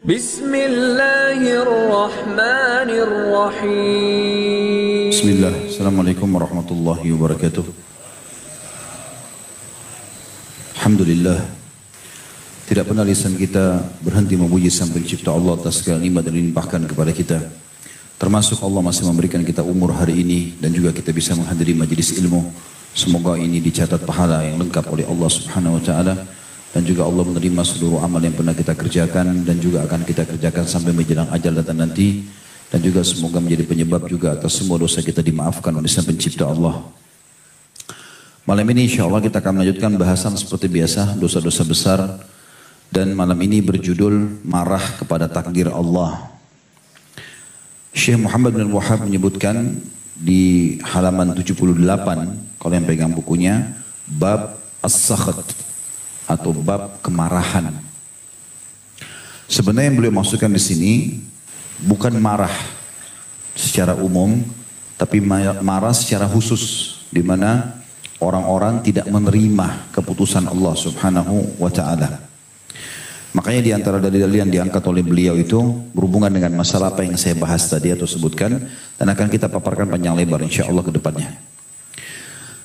Bismillahirrahmanirrahim. Bismillah. Assalamualaikum warahmatullahi wabarakatuh. Alhamdulillah. Tidak pernah lisan kita berhenti memuji Sang Pencipta Allah atas segala nikmat yang dilimpahkan kepada kita. Termasuk Allah masih memberikan kita umur hari ini dan juga kita bisa menghadiri majelis ilmu. Semoga ini dicatat pahala yang lengkap oleh Allah Subhanahu wa taala dan juga Allah menerima seluruh amal yang pernah kita kerjakan dan juga akan kita kerjakan sampai menjelang ajal datang nanti, dan juga semoga menjadi penyebab juga atas semua dosa kita dimaafkan oleh Sang Pencipta Allah. Malam ini insya Allah kita akan melanjutkan bahasan seperti biasa dosa-dosa besar, dan malam ini berjudul marah kepada takdir Allah. Syekh Muhammad bin Wahab menyebutkan di halaman 78, kalau yang pegang bukunya, bab as-sakhat atau bab kemarahan. Sebenarnya yang beliau maksudkan di sini bukan marah secara umum, tapi marah secara khusus, di mana orang-orang tidak menerima keputusan Allah Subhanahu wa taala. Makanya di antara dalil-dalil yang diangkat oleh beliau itu berhubungan dengan masalah apa yang saya bahas tadi atau sebutkan, dan akan kita paparkan panjang lebar insya Allah ke depannya.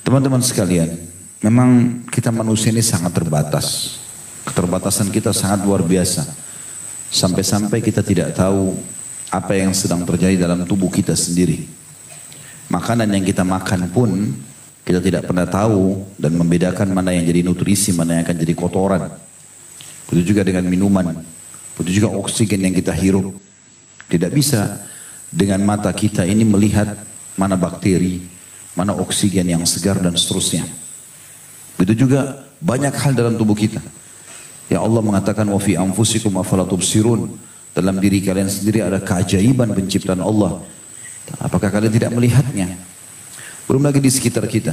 Teman-teman sekalian, memang kita manusia ini sangat terbatas. Keterbatasan kita sangat luar biasa. Sampai-sampai kita tidak tahu apa yang sedang terjadi dalam tubuh kita sendiri. Makanan yang kita makan pun kita tidak pernah tahu dan membedakan mana yang jadi nutrisi, mana yang akan jadi kotoran. Begitu juga dengan minuman, begitu juga oksigen yang kita hirup. Tidak bisa dengan mata kita ini melihat mana bakteri, mana oksigen yang segar dan seterusnya. Begitu juga banyak hal dalam tubuh kita. Ya Allah mengatakan wa fi anfusikum afala tubsirun. Dalam diri kalian sendiri ada keajaiban penciptaan Allah. Apakah kalian tidak melihatnya? Belum lagi di sekitar kita.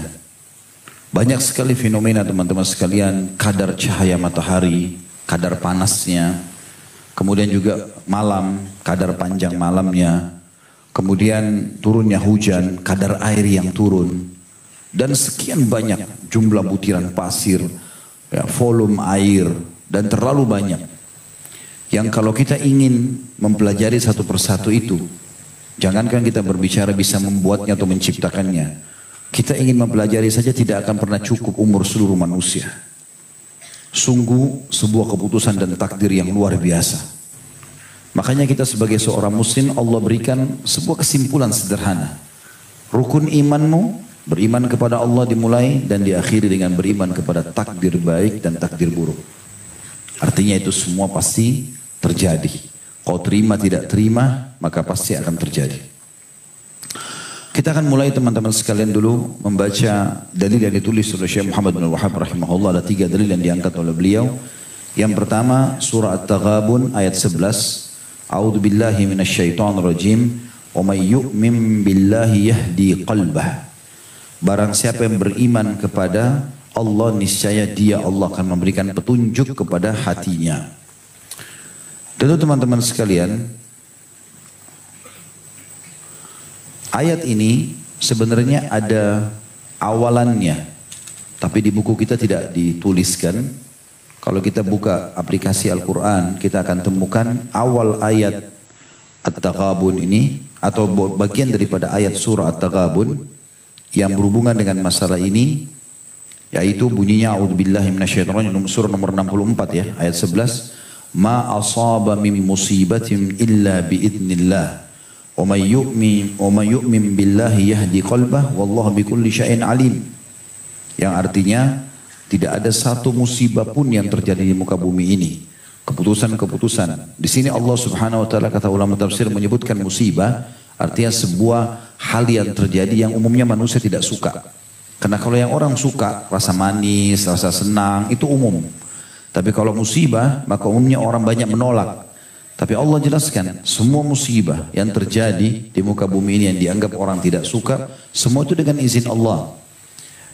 Banyak sekali fenomena teman-teman sekalian, kadar cahaya matahari, kadar panasnya, kemudian juga malam, kadar panjang malamnya, kemudian turunnya hujan, kadar air yang turun, dan sekian banyak jumlah butiran pasir, ya, volume air, dan terlalu banyak. Yang kalau kita ingin mempelajari satu persatu itu, jangankan kita berbicara bisa membuatnya atau menciptakannya, kita ingin mempelajari saja tidak akan pernah cukup umur seluruh manusia. Sungguh sebuah keputusan dan takdir yang luar biasa. Makanya kita sebagai seorang muslim, Allah berikan sebuah kesimpulan sederhana. Rukun imanmu, beriman kepada Allah dimulai dan diakhiri dengan beriman kepada takdir baik dan takdir buruk. Artinya itu semua pasti terjadi. Kau terima tidak terima, maka pasti akan terjadi. Kita akan mulai teman-teman sekalian dulu membaca dalil yang ditulis oleh Syekh Muhammad bin Wahab rahimahullah. Ada 3 dalil yang diangkat oleh beliau. Yang pertama surah At-Taghabun ayat 11. A'udzu billahi minasyaitonir rajim. Wa may yu'min billahi yahdi qalbah. Barang siapa yang beriman kepada Allah, niscaya dia Allah akan memberikan petunjuk kepada hatinya. Tentu teman-teman sekalian, ayat ini sebenarnya ada awalannya, tapi di buku kita tidak dituliskan. Kalau kita buka aplikasi Al-Quran, kita akan temukan awal ayat At-Taghabun ini, atau bagian daripada ayat surah At-Taghabun yang berhubungan dengan masalah ini, yaitu bunyinya A'udzubillahi minasyaitonir rajim, surah nomor 64 ya, ayat 11. Ma asaba min musibatin illa biidznillah. Wa may yu'min billahi yahdi qalbah wallahu bikulli syai'in alim. Yang artinya tidak ada satu musibah pun yang terjadi di muka bumi ini. Keputusan-keputusan. Di sini Allah Subhanahu wa taala, kata ulama tafsir, menyebutkan musibah artinya sebuah hal yang terjadi yang umumnya manusia tidak suka. Karena kalau yang orang suka, rasa manis, rasa senang, itu umum. Tapi kalau musibah, maka umumnya orang banyak menolak. Tapi Allah jelaskan, semua musibah yang terjadi di muka bumi ini yang dianggap orang tidak suka, semua itu dengan izin Allah.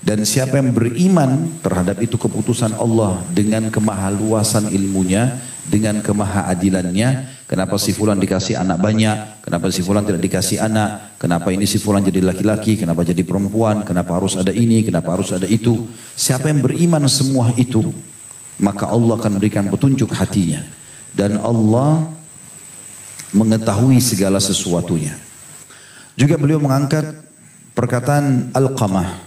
Dan siapa yang beriman terhadap itu keputusan Allah dengan kemahaluasan ilmunya, dengan kemahaadilannya, kenapa si fulan dikasih anak banyak, kenapa si fulan tidak dikasih anak, kenapa ini si fulan jadi laki-laki, kenapa jadi perempuan, kenapa harus ada ini, kenapa harus ada itu. Siapa yang beriman semua itu, maka Allah akan berikan petunjuk hatinya. Dan Allah mengetahui segala sesuatunya. Juga beliau mengangkat perkataan Alqamah.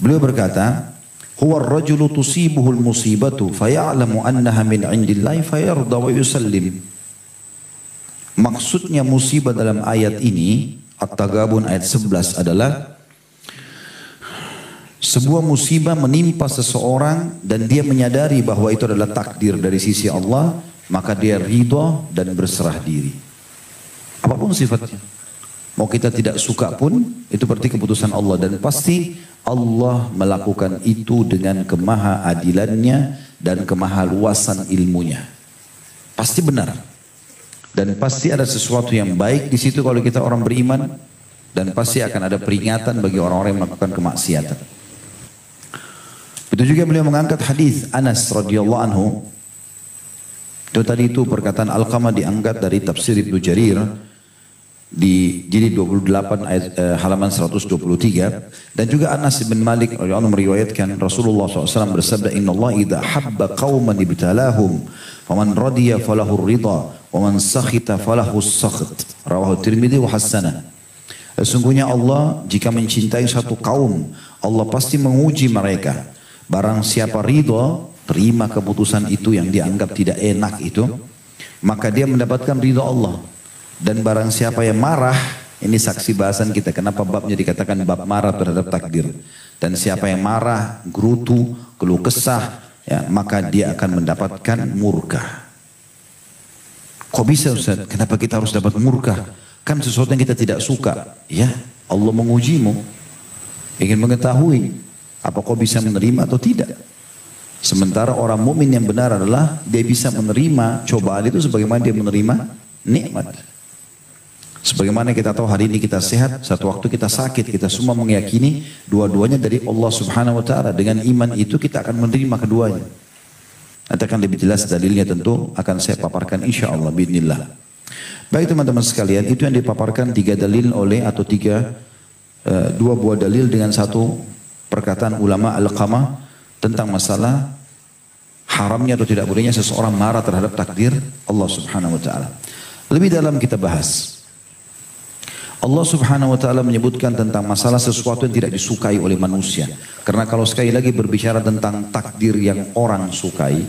Beliau berkata, huwa ar-rajulu tusibuhul musibatu faya'lamu annaha min 'indillahi fayarda wa yusallim. Maksudnya musibah dalam ayat ini, At-Taghabun ayat 11 adalah sebuah musibah menimpa seseorang dan dia menyadari bahwa itu adalah takdir dari sisi Allah, maka dia ridha dan berserah diri. Apapun sifatnya. Mau kita tidak suka pun, itu berarti keputusan Allah. Dan pasti Allah melakukan itu dengan kemaha-adilannya dan kemahaluasan ilmunya. Pasti benar. Dan pasti ada sesuatu yang baik di situ kalau kita orang beriman. Dan pasti akan ada peringatan bagi orang-orang yang melakukan kemaksiatan. Itu juga beliau mengangkat hadis Anas radhiyallahu anhu. Itu perkataan Alqamah diangkat dari tafsir Ibnu Jarir di jilid 28 ayat halaman 123, dan juga Anas bin Malik radhiyallahu anhu meriwayatkan Rasulullah SAW bersabda, Inna Allah idha habba qawman ibtalahum faman radiya falahu ridha wa man sakhita falahu sakhit. Rawahu Tirmidzi wa hasanah. Sesungguhnya Allah jika mencintai satu kaum, Allah pasti menguji mereka. Barang siapa ridha, terima keputusan itu yang dianggap tidak enak itu, maka dia mendapatkan ridha Allah. Dan barang siapa yang marah, ini saksi bahasan kita kenapa babnya dikatakan bab marah terhadap takdir. Dan siapa yang marah, gerutu, keluh kesah, ya, maka dia akan mendapatkan murka. Kok bisa Ustaz? Kenapa kita harus dapat murka? Kan sesuatu yang kita tidak suka. Ya, Allah mengujimu. Ingin mengetahui apa kau bisa menerima atau tidak. Sementara orang mukmin yang benar adalah dia bisa menerima cobaan itu sebagaimana dia menerima nikmat. Sebagaimana kita tahu hari ini kita sehat, satu waktu kita sakit, kita semua meyakini dua-duanya dari Allah Subhanahu wa taala. Dengan iman itu kita akan menerima keduanya. Nanti akan lebih jelas dalilnya tentu akan saya paparkan insyaallah biidznillah. Baik teman-teman sekalian, itu yang dipaparkan tiga dalil atau dua buah dalil dengan satu perkataan ulama Alqamah tentang masalah haramnya atau tidak bolehnya seseorang marah terhadap takdir Allah Subhanahu wa taala. Lebih dalam kita bahas. Allah Subhanahu wa taala menyebutkan tentang masalah sesuatu yang tidak disukai oleh manusia. Karena kalau sekali lagi berbicara tentang takdir yang orang sukai,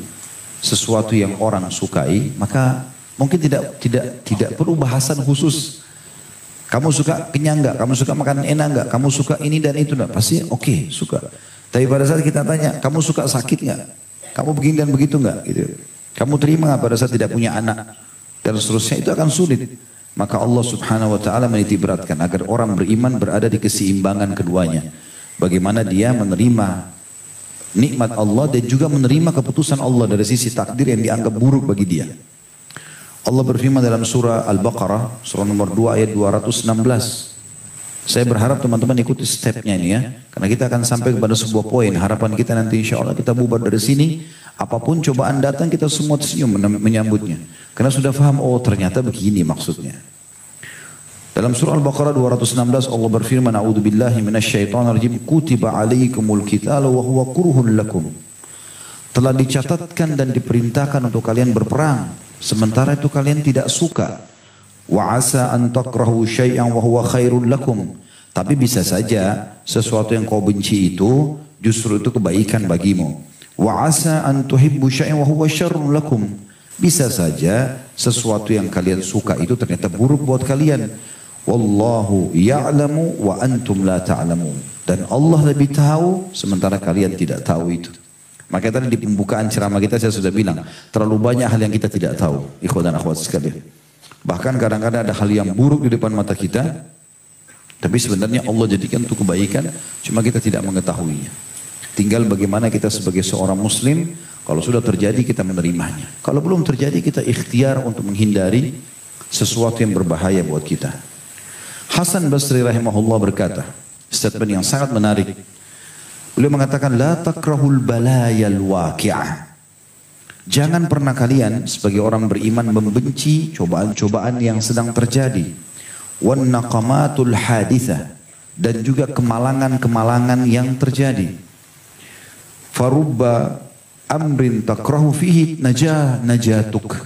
sesuatu yang orang sukai, maka mungkin tidak perlu bahasan khusus. Kamu suka kenyang enggak? Kamu suka makan enak enggak? Kamu suka ini dan itu enggak? Pasti oke, suka. Tapi pada saat kita tanya, kamu suka sakit enggak? Kamu begini dan begitu enggak? Gitu. Kamu terima enggak pada saat tidak punya anak? Dan seterusnya itu akan sulit. Maka Allah Subhanahu wa taala menitik beratkan agar orang beriman berada di keseimbangan keduanya. Bagaimana dia menerima nikmat Allah dan juga menerima keputusan Allah dari sisi takdir yang dianggap buruk bagi dia. Allah berfirman dalam surah Al-Baqarah, surah nomor 2 ayat 216. Saya berharap teman-teman ikuti stepnya ini ya. Karena kita akan sampai kepada sebuah poin. Harapan kita nanti insya Allah kita bubar dari sini. Apapun cobaan datang kita semua tersenyum menyambutnya. Karena sudah paham, oh ternyata begini maksudnya. Dalam surah Al-Baqarah 216 Allah berfirman, A'udzubillahi minasyaitonirrajim, kutiba alaikumul qitalu wa huwa kurhun lakum. Telah dicatatkan dan diperintahkan untuk kalian berperang, sementara itu kalian tidak suka. Wa asa an takrahu syai'an wa huwa khairul lakum. Tapi bisa saja sesuatu yang kau benci itu justru itu kebaikan bagimu. Wa asa an tuhibbu syai'an wa huwa syarrul lakum. Bisa saja sesuatu yang kalian suka itu ternyata buruk buat kalian. Wallahu ya'lamu wa antum la ta'lamun. Dan Allah lebih tahu sementara kalian tidak tahu itu. Maka tadi di pembukaan ceramah kita saya sudah bilang, terlalu banyak hal yang kita tidak tahu. Ikhwan dan akhwat sekalian. Bahkan kadang-kadang ada hal yang buruk di depan mata kita, tapi sebenarnya Allah jadikan untuk kebaikan, cuma kita tidak mengetahuinya. Tinggal bagaimana kita sebagai seorang muslim, kalau sudah terjadi kita menerimanya. Kalau belum terjadi kita ikhtiar untuk menghindari sesuatu yang berbahaya buat kita. Hasan Basri rahimahullah berkata, statement yang sangat menarik. Beliau mengatakan, la takrahul balayal waqi'ah. Jangan pernah kalian sebagai orang beriman membenci cobaan-cobaan yang sedang terjadi. Wan naqamatul hadithah. Dan juga kemalangan-kemalangan yang terjadi. Farubba amrin takrahu fihi najatuk.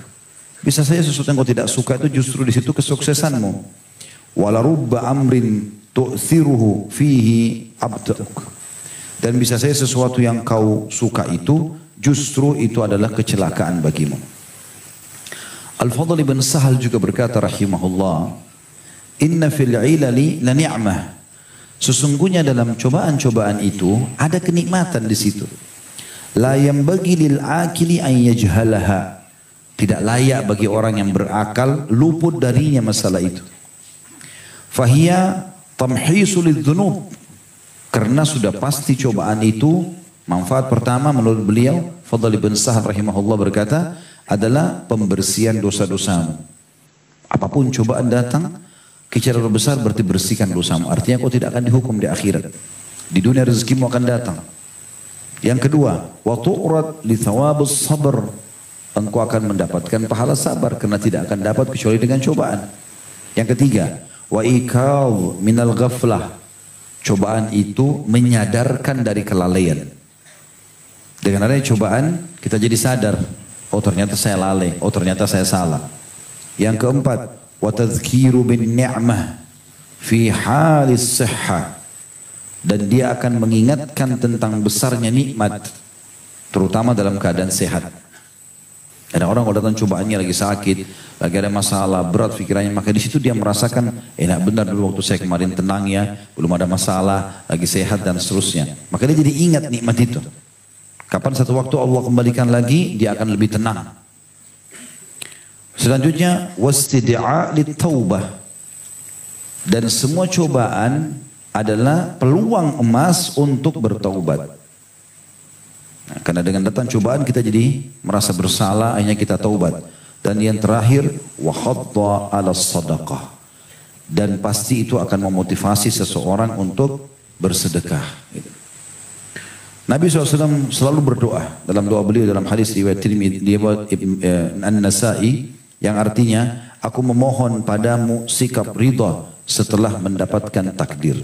Bisa saja sesuatu yang kau tidak suka itu justru di situ kesuksesanmu. Walarubba amrin tu'thiruhu fihi abduk. Dan bisa saja sesuatu yang kau suka itu justru itu adalah kecelakaan bagimu. Al-Fadl ibn Sahal juga berkata rahimahullah, inna fil ilali la ni'mah. Sesungguhnya dalam cobaan-cobaan itu ada kenikmatan di situ. La yanbaghi lil akili an yajhalaha. Tidak layak bagi orang yang berakal luput darinya masalah itu. Fahiya tamhisu lidz-dzunub. Karena sudah pasti cobaan itu, manfaat pertama menurut beliau, Fadl ibn Sahal rahimahullah berkata, adalah pembersihan dosa-dosamu. Apapun cobaan datang, secara besar berarti bersihkan dosamu. Artinya kau tidak akan dihukum di akhirat. Di dunia rezekimu akan datang. Yang kedua, wa tu'rad li thawabus sabr. Engkau akan mendapatkan pahala sabar karena tidak akan dapat kecuali dengan cobaan. Yang ketiga, wa ikal minal ghaflah. Cobaan itu menyadarkan dari kelalaian. Dengan adanya cobaan, kita jadi sadar. Oh ternyata saya lalai. Oh ternyata saya salah. Yang keempat, wa tadhkiru bin ni'mah fi halis sihha. Dan dia akan mengingatkan tentang besarnya nikmat, terutama dalam keadaan sehat. Ada orang kalau datang cobaannya lagi sakit, lagi ada masalah berat pikirannya, maka di situ dia merasakan enak benar dulu waktu saya kemarin tenang ya, belum ada masalah, lagi sehat dan seterusnya. Maka dia jadi ingat nikmat itu. Kapan satu waktu Allah kembalikan lagi, dia akan lebih tenang. Selanjutnya wastida'a lit-taubah. Dan semua cobaan adalah peluang emas untuk bertaubat. Nah, karena dengan datang cobaan kita jadi merasa bersalah, akhirnya kita taubat. Dan yang terakhir, wa khadda 'ala sadaqah. Dan pasti itu akan memotivasi seseorang untuk bersedekah. Nabi SAW selalu berdoa. Dalam doa beliau dalam hadis riwayat Tirmidzi An-Nasa'i yang artinya, aku memohon padamu sikap ridha setelah mendapatkan takdir.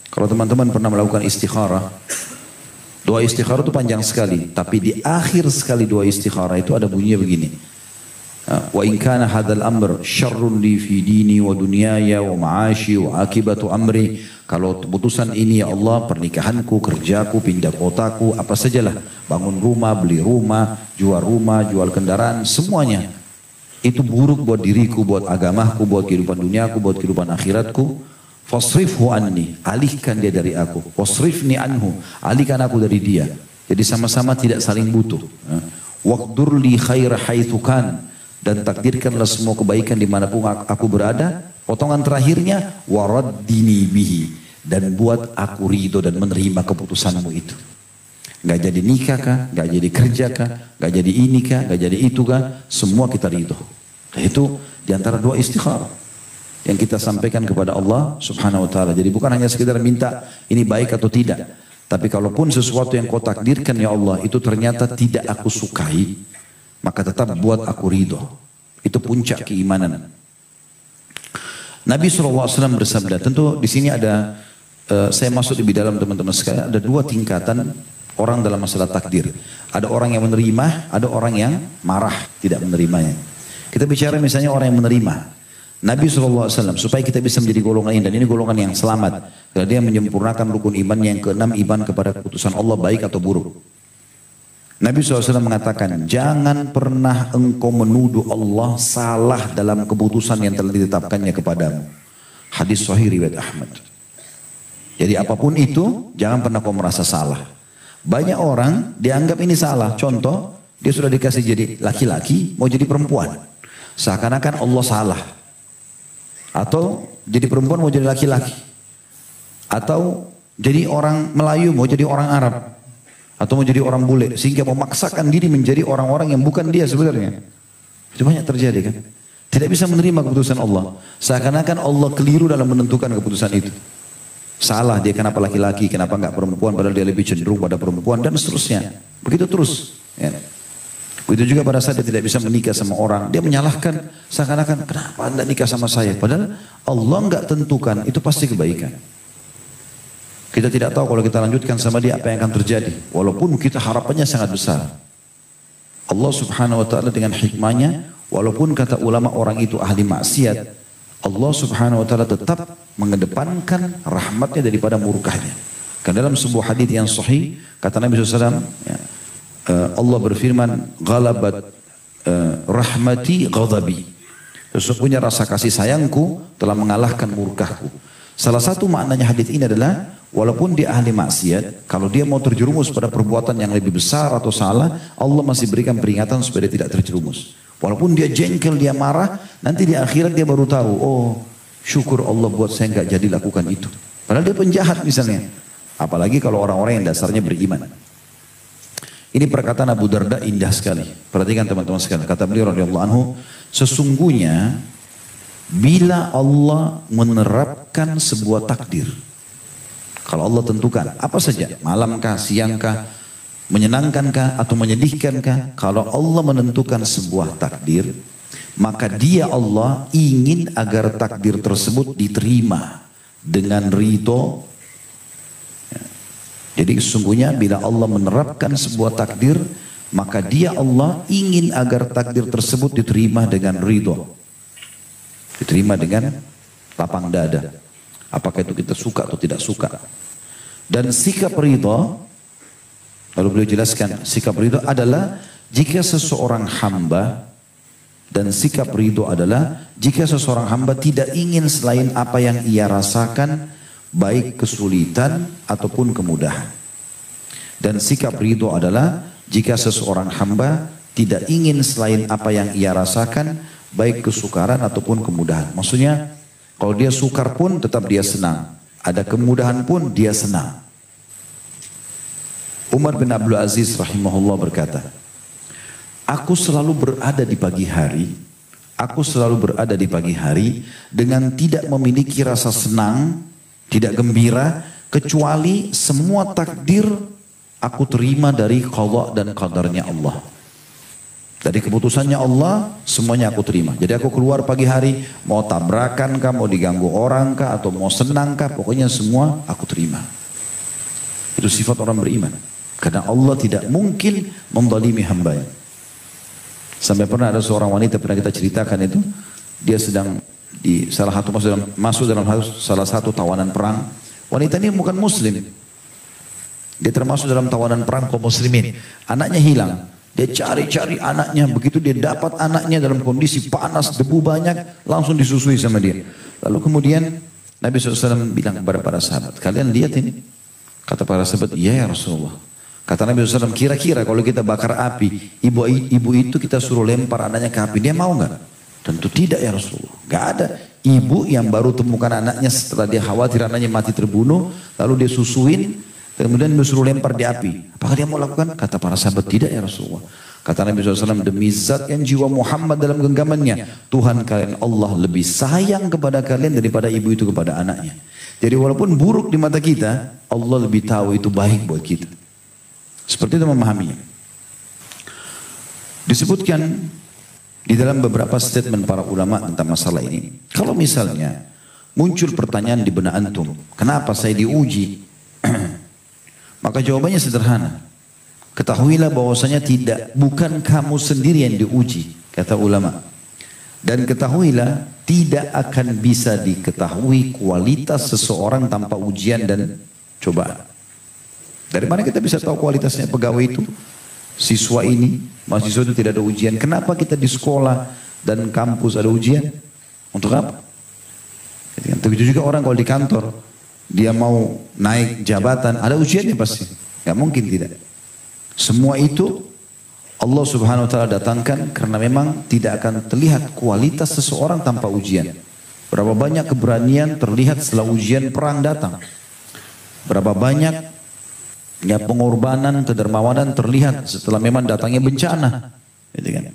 Kalau teman-teman pernah melakukan istikharah, doa istikharah itu panjang sekali, tapi di akhir sekali doa istikharah itu ada bunyinya begini. Wa in kana hadzal amr syarrun li fi dini wa dunyaya wa ma'ashi wa akibatu amri. Kalau keputusan ini ya Allah, pernikahanku, kerjaku, pindah kotaku, apa sajalah, bangun rumah, beli rumah, jual kendaraan, semuanya itu buruk buat diriku, buat agamaku, buat kehidupan duniaku, buat kehidupan akhiratku. Fasrifhu anni, alihkan dia dari aku. Wasrifni anhu, alihkan aku dari dia. Jadi sama-sama tidak saling butuh. Waqdur li khair haitsu kan, dan takdirkanlah semua kebaikan dimanapun aku berada. Potongan terakhirnya waraddini bihi, dan buat aku ridho dan menerima keputusanmu itu. Gak jadi nikah kah, gak jadi kerja kah, gak jadi ini kah, gak jadi itu kah, semua kita ridho. Itu diantara doa istikharah yang kita sampaikan kepada Allah subhanahu wa ta'ala. Jadi bukan hanya sekedar minta ini baik atau tidak. Tapi kalaupun sesuatu yang kau takdirkan ya Allah itu ternyata tidak aku sukai, maka tetap buat aku ridho. Itu puncak keimanan. Nabi SAW bersabda, tentu di sini ada, saya masuk lebih dalam teman-teman sekalian, ada dua tingkatan orang dalam masalah takdir. Ada orang yang menerima, ada orang yang marah, tidak menerimanya. Kita bicara misalnya orang yang menerima. Nabi SAW supaya kita bisa menjadi golongan ini, dan ini golongan yang selamat karena dia menyempurnakan rukun iman yang keenam, iman kepada keputusan Allah baik atau buruk. Nabi SAW mengatakan, jangan pernah engkau menuduh Allah salah dalam keputusan yang telah ditetapkannya kepadamu. Hadis sahih riwayat Ahmad. Jadi apapun itu jangan pernah kau merasa salah. Banyak orang dianggap ini salah. Contoh, dia sudah dikasih jadi laki-laki mau jadi perempuan, seakan-akan Allah salah. Atau jadi perempuan mau jadi laki-laki. Atau jadi orang Melayu mau jadi orang Arab. Atau mau jadi orang bule. Sehingga memaksakan diri menjadi orang-orang yang bukan dia sebenarnya. Itu banyak terjadi kan. Tidak bisa menerima keputusan Allah. Seakan-akan Allah keliru dalam menentukan keputusan itu. Salah dia kenapa laki-laki, kenapa enggak perempuan. Padahal dia lebih cenderung pada perempuan dan seterusnya. Begitu terus. Ya. Begitu juga pada saat dia tidak bisa menikah sama orang, dia menyalahkan seakan-akan kenapa anda nikah sama saya, padahal Allah enggak tentukan, itu pasti kebaikan. Kita tidak tahu kalau kita lanjutkan sama dia apa yang akan terjadi, walaupun kita harapannya sangat besar. Allah subhanahu wa ta'ala dengan hikmahnya walaupun kata ulama orang itu ahli maksiat, Allah subhanahu wa ta'ala tetap mengedepankan rahmatnya daripada murkahnya. Karena dalam sebuah hadis yang sahih, kata Nabi SAW, ya, Allah berfirman, "Ghalabat rahmati ghadabi." Sesungguhnya rasa kasih sayangku telah mengalahkan murkahku. Salah satu maknanya hadis ini adalah, walaupun dia ahli maksiat, kalau dia mau terjerumus pada perbuatan yang lebih besar atau salah, Allah masih berikan peringatan supaya dia tidak terjerumus. Walaupun dia jengkel, dia marah, nanti di akhirat dia baru tahu, oh syukur Allah buat saya nggak jadi lakukan itu. Padahal dia penjahat misalnya. Apalagi kalau orang-orang yang dasarnya beriman. Ini perkataan Abu Darda indah sekali. Perhatikan teman-teman sekalian. Kata beliau radhiyallahu anhu, sesungguhnya bila Allah menerapkan sebuah takdir, kalau Allah tentukan apa saja, malamkah, siangkah, menyenangkankah atau menyedihkankah, kalau Allah menentukan sebuah takdir, maka dia Allah ingin agar takdir tersebut diterima dengan ridho. Jadi sesungguhnya bila Allah menerapkan sebuah takdir, maka dia Allah ingin agar takdir tersebut diterima dengan ridho. Diterima dengan lapang dada. Apakah itu kita suka atau tidak suka. Dan sikap ridho, lalu beliau jelaskan, sikap ridho adalah jika seseorang hamba, dan sikap ridho adalah jika seseorang hamba tidak ingin selain apa yang ia rasakan, baik kesulitan ataupun kemudahan. Dan sikap ridho adalah jika seseorang hamba tidak ingin selain apa yang ia rasakan, baik kesukaran ataupun kemudahan. Maksudnya kalau dia sukar pun tetap dia senang, ada kemudahan pun dia senang. Umar bin Abdul Aziz rahimahullah berkata, aku selalu berada di pagi hari dengan tidak memiliki rasa senang, tidak gembira, kecuali semua takdir aku terima dari qadha dan qadarnya Allah. Dari keputusannya Allah, semuanya aku terima. Jadi aku keluar pagi hari, mau tabrakan kah, mau diganggu orang kah, atau mau senang kah, pokoknya semua aku terima. Itu sifat orang beriman. Karena Allah tidak mungkin menzalimi hambanya. Sampai pernah ada seorang wanita, pernah kita ceritakan itu, dia sedang di salah satu tawanan perang. Wanita ini bukan muslim. Dia termasuk dalam tawanan perang kaum muslimin. Anaknya hilang. Dia cari-cari anaknya. Begitu dia dapat anaknya dalam kondisi panas, debu banyak, langsung disusui sama dia. Lalu kemudian Nabi SAW bilang kepada para sahabat, kalian lihat ini. Kata para sahabat, iya ya Rasulullah. Kata Nabi SAW, kira-kira kalau kita bakar api, ibu itu kita suruh lempar anaknya ke api, dia mau nggak? Tentu tidak ya Rasulullah. Gak ada ibu yang baru temukan anaknya setelah dia khawatir anaknya mati terbunuh, lalu dia susuin, kemudian dia suruh lempar di api. Apakah dia mau lakukan? Kata para sahabat, tidak ya Rasulullah. Kata Nabi SAW, demi zat yang jiwa Muhammad dalam genggamannya, Tuhan kalian Allah lebih sayang kepada kalian daripada ibu itu kepada anaknya. Jadi walaupun buruk di mata kita, Allah lebih tahu itu baik buat kita. Seperti itu memahaminya. Disebutkan di dalam beberapa statement para ulama tentang masalah ini. Kalau misalnya muncul pertanyaan di benak antum, kenapa saya diuji? Maka jawabannya sederhana. Ketahuilah bahwasanya bukan kamu sendiri yang diuji, kata ulama. Dan ketahuilah tidak akan bisa diketahui kualitas seseorang tanpa ujian dan cobaan. Dari mana kita bisa tahu kualitasnya pegawai itu? Siswa ini, mahasiswa itu tidak ada ujian. Kenapa kita di sekolah dan kampus ada ujian? Untuk apa? Begitu juga orang kalau di kantor, dia mau naik jabatan, ada ujiannya pasti. Gak mungkin tidak. Semua itu Allah subhanahu wa ta'ala datangkan karena memang tidak akan terlihat kualitas seseorang tanpa ujian. Berapa banyak keberanian terlihat setelah ujian perang datang. Berapa banyak pengorbanan, kedermawanan terlihat setelah memang datangnya bencana.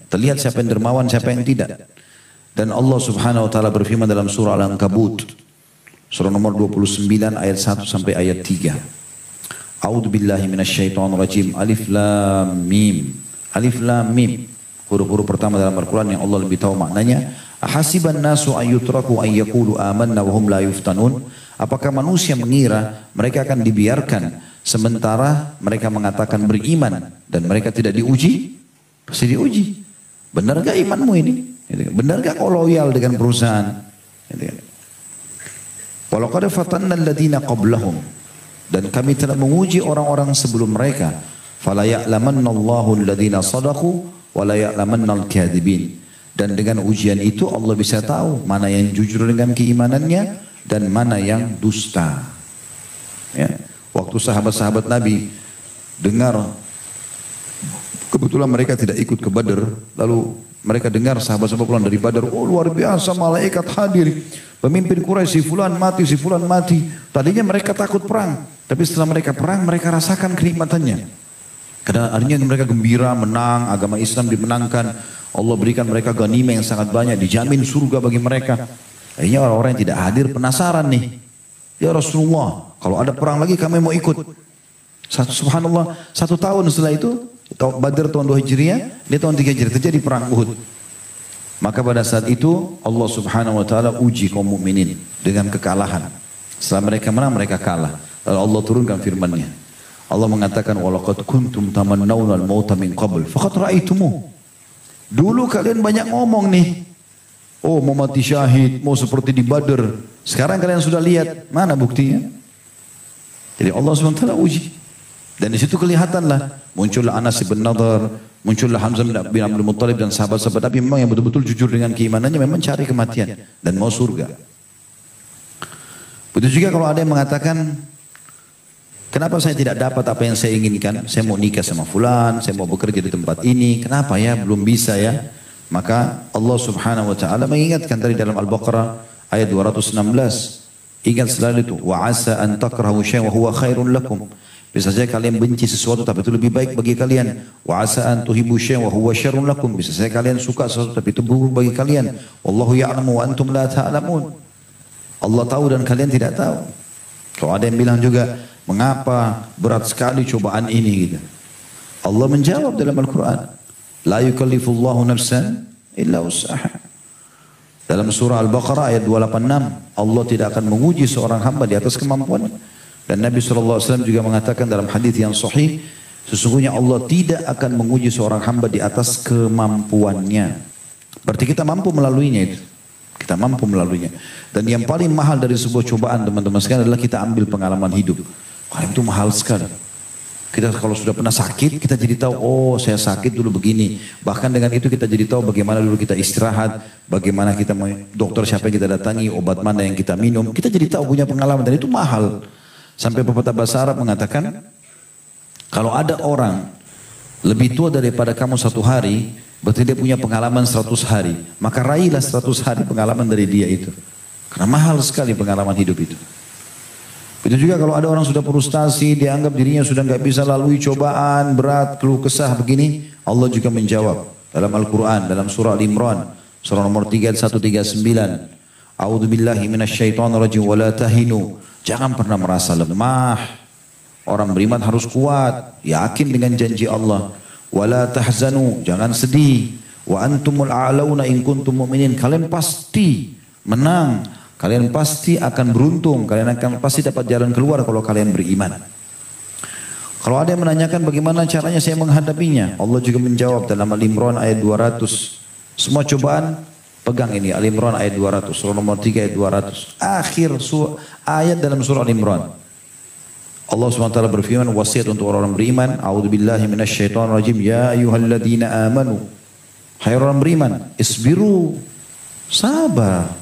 Terlihat siapa yang dermawan, siapa yang tidak. Dan Allah subhanahu wa ta'ala berfirman dalam surah Al-Ankabut. Surah nomor 29 ayat 1 sampai ayat 3. A'udzu billahi minasyaitonir rajim. Alif lam mim. Alif lam mim. Huruf-huruf pertama dalam Al-Qur'an yang Allah lebih tahu maknanya. Ahasiban nasu ayyutraku an yaqulu amanna wa hum la yuftanun. Apakah manusia mengira mereka akan dibiarkan sementara mereka mengatakan beriman dan mereka tidak diuji? Pasti diuji. Benar gak imanmu ini? Benar gak kau loyal dengan perusahaan? Walaqad fatanna alladziina qablahum, dan kami telah menguji orang-orang sebelum mereka. Fala ya'lamannallahu alladziina shadaqu wa la ya'lamannal kadhibin. Dan dengan ujian itu Allah bisa tahu mana yang jujur dengan keimanannya dan mana yang dusta. Ya. Waktu sahabat-sahabat Nabi dengar, kebetulan mereka tidak ikut ke Badar, lalu mereka dengar sahabat-sahabat pulang dari Badar, oh luar biasa malaikat hadir, pemimpin Quraisy si fulan mati, si fulan mati. Tadinya mereka takut perang, tapi setelah mereka perang mereka rasakan kenikmatannya. Karena akhirnya mereka gembira, menang, agama Islam dimenangkan, Allah berikan mereka ghanimah yang sangat banyak, dijamin surga bagi mereka. Akhirnya orang-orang yang tidak hadir penasaran nih, ya Rasulullah, kalau ada perang lagi kami mau ikut. Subhanallah, 1 tahun setelah itu, Badar tahun 2 Hijriah, di tahun 3 Hijriah terjadi perang Uhud. Maka pada saat itu Allah Subhanahu wa taala uji kaum mukminin dengan kekalahan. Setelah mereka menang, mereka kalah. Lalu Allah turunkan firman-Nya. Allah mengatakan walaqad kuntum tamannawna al-mauta min qabl faqad ra'aitumuh. Dulu kalian banyak ngomong nih. Oh mau mati syahid, mau seperti di Badar. Sekarang kalian sudah lihat, mana buktinya? Jadi Allah SWT uji. Dan di situ kelihatanlah muncullah Anas bin Nadhr, muncullah Hamzah bin Abdul Muttalib dan sahabat-sahabat Nabi memang yang betul-betul jujur dengan keimanannya, memang cari kematian dan mau surga. Begitu juga kalau ada yang mengatakan, kenapa saya tidak dapat apa yang saya inginkan? Saya mau nikah sama fulan, saya mau bekerja di tempat ini, kenapa ya belum bisa ya? Maka Allah Subhanahu wa taala mengingatkan tadi dalam Al-Baqarah ayat 216. Ingat selalu itu, wa asa an takrahu syai'an wa huwa khairun lakum. Bisa saja kalian benci sesuatu tapi itu lebih baik bagi kalian. Wa asa an tuhibbu syai'an wa huwa syarrun lakum. Bisa saja kalian suka sesuatu tapi itu buruk bagi kalian. Wallahu ya'lamu wa antum la ta'lamun. Allah tahu dan kalian tidak tahu. Kalau ada yang bilang juga, mengapa berat sekali cobaan ini gitu. Allah menjawab dalam Al-Quran, la yukallifullahu nafsan illa wus'aha. Dalam surah Al-Baqarah ayat 286, Allah tidak akan menguji seorang hamba di atas kemampuannya. Dan Nabi SAW juga mengatakan dalam hadis yang sahih, sesungguhnya Allah tidak akan menguji seorang hamba di atas kemampuannya. Berarti kita mampu melaluinya itu. Kita mampu melaluinya. Dan yang paling mahal dari sebuah cobaan teman-teman sekalian adalah kita ambil pengalaman hidup. Wah, itu mahal sekali. Kita kalau sudah pernah sakit, kita jadi tahu, oh saya sakit dulu begini. Bahkan dengan itu kita jadi tahu bagaimana dulu kita istirahat, bagaimana kita dokter siapa yang kita datangi, obat mana yang kita minum. Kita jadi tahu punya pengalaman dan itu mahal. Sampai pepatah bahasa Arab mengatakan, kalau ada orang lebih tua daripada kamu 1 hari, berarti dia punya pengalaman 100 hari. Maka raihlah 100 hari pengalaman dari dia itu. Karena mahal sekali pengalaman hidup itu. Itu juga kalau ada orang sudah frustasi, dianggap dirinya sudah nggak bisa lalui cobaan, berat, keluh kesah begini, Allah juga menjawab dalam Al-Quran, dalam surah Al-Imran, surah nomor 3139. A'udzubillahi minasyaitonirrajim wa la tahinu. Jangan pernah merasa lemah. Orang beriman harus kuat, yakin dengan janji Allah. Wa la tahzanu, jangan sedih. Wa antumul a'launa in kuntum mu'minin. Kalian pasti menang. Kalian pasti akan beruntung, kalian akan pasti dapat jalan keluar kalau kalian beriman. Kalau ada yang menanyakan bagaimana caranya saya menghadapinya, Allah juga menjawab dalam Al-Imran ayat 200. Semua cobaan, pegang ini Al-Imran ayat 200, surah nomor 3 ayat 200. Akhir ayat dalam surah Al-Imran. Allah SWT berfirman, wasiat untuk orang-orang beriman, a'udzubillahi minasyaitonirrajim, ya ayyuhalladzina amanu. Hai orang beriman, isbiru, sabar.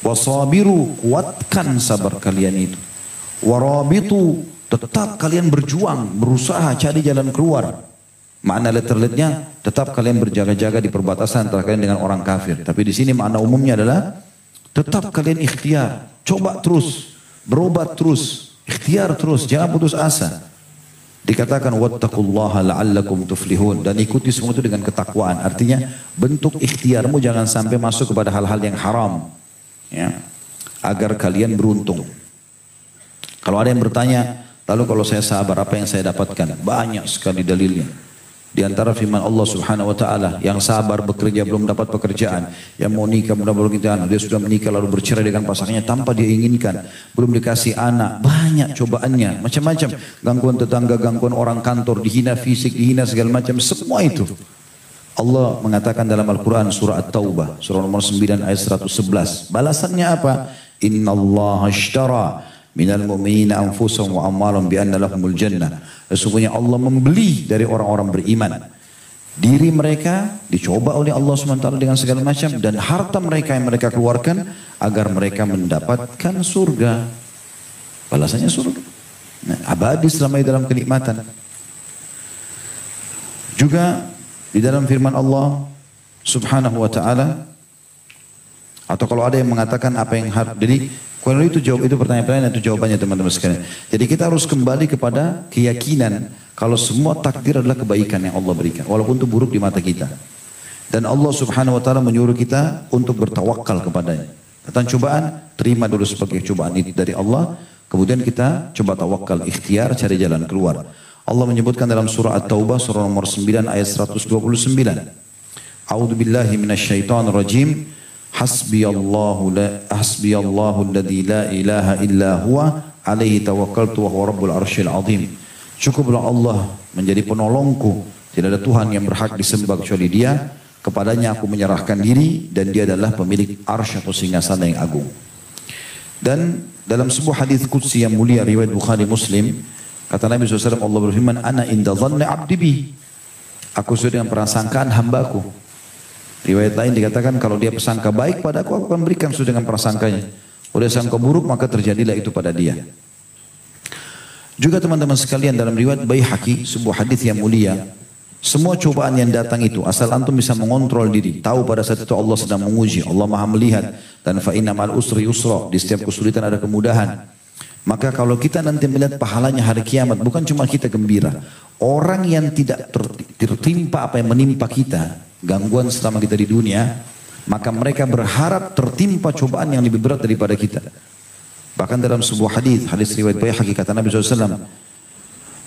Wasabiru, kuatkan sabar kalian itu. Warabitu, tetap kalian berjuang, berusaha cari jalan keluar. Makna letterletnya, tetap kalian berjaga-jaga di perbatasan antara kalian dengan orang kafir. Tapi di sini makna umumnya adalah, tetap kalian ikhtiar, coba terus, berobat terus, ikhtiar terus, jangan putus asa. Dikatakan wattaqullaha la'allakum tuflihun, dan ikuti semua itu dengan ketakwaan. Artinya bentuk ikhtiarmu jangan sampai masuk kepada hal-hal yang haram. Ya, agar kalian beruntung. Kalau ada yang bertanya, lalu kalau saya sabar apa yang saya dapatkan? Banyak sekali dalilnya. Di antara firman Allah Subhanahu wa taala, yang sabar bekerja belum dapat pekerjaan, yang mau nikah belum dapat pekerjaan, dia sudah menikah lalu bercerai dengan pasangannya tanpa dia inginkan, belum dikasih anak, banyak cobaannya, macam-macam, gangguan tetangga, gangguan orang kantor, dihina fisik, dihina segala macam, semua itu Allah mengatakan dalam Al-Quran surah At-Taubah, surah nomor 9 ayat 111. Balasannya apa? Inna Allah ashtara minal mu'minina anfusahum wa amwalahum bi anna lahumul jannah. Sesungguhnya Allah membeli dari orang-orang beriman diri mereka, dicoba oleh Allah SWT dengan segala macam, dan harta mereka yang mereka keluarkan agar mereka mendapatkan surga. Balasannya surga. Nah, abadi selama dalam kenikmatan. Juga di dalam firman Allah Subhanahu wa taala, atau kalau ada yang mengatakan apa yang harus, jadi kalau itu jawab, itu pertanyaan-pertanyaan, itu jawabannya teman-teman sekalian. Jadi kita harus kembali kepada keyakinan kalau semua takdir adalah kebaikan yang Allah berikan, walaupun itu buruk di mata kita. Dan Allah Subhanahu wa taala menyuruh kita untuk bertawakal kepadanya. Datang cobaan, terima dulu sebagai cobaan itu dari Allah, kemudian kita coba tawakal, ikhtiar, cari jalan keluar. Allah menyebutkan dalam surah At-Taubah surah nomor 9 ayat 129. A'udzu billahi minasyaitonir rajim. Hasbiyallahu alladzi la ilaha illa huwa alaihi tawakkaltu wa huwa rabbul arsyil azim. Cukuplah Allah menjadi penolongku, tidak ada Tuhan yang berhak disembah kecuali Dia. Kepadanya aku menyerahkan diri dan Dia adalah pemilik arsy atau singgasana yang agung. Dan dalam sebuah hadis qudsi yang mulia riwayat Bukhari Muslim, kata Nabi SAW, Allah berfirman, Ana inda dhanni abdi bi. Aku sesuai dengan prasangkaan hambaku. Riwayat lain dikatakan kalau dia persangka baik pada aku akan berikan sesuai dengan prasangkanya. Kalau dia sangka buruk maka terjadilah itu pada dia. Juga teman-teman sekalian dalam riwayat Baihaqi, sebuah hadis yang mulia, semua cobaan yang datang itu asal antum bisa mengontrol diri, tahu pada saat itu Allah sedang menguji, Allah Maha melihat, dan fa inna ma'al usri yusra, di setiap kesulitan ada kemudahan. Maka kalau kita nanti melihat pahalanya hari kiamat, bukan cuma kita gembira. Orang yang tidak tertimpa apa yang menimpa kita, gangguan selama kita di dunia, maka mereka berharap tertimpa cobaan yang lebih berat daripada kita. Bahkan dalam sebuah hadis riwayat Baihaqi, kata Nabi SAW,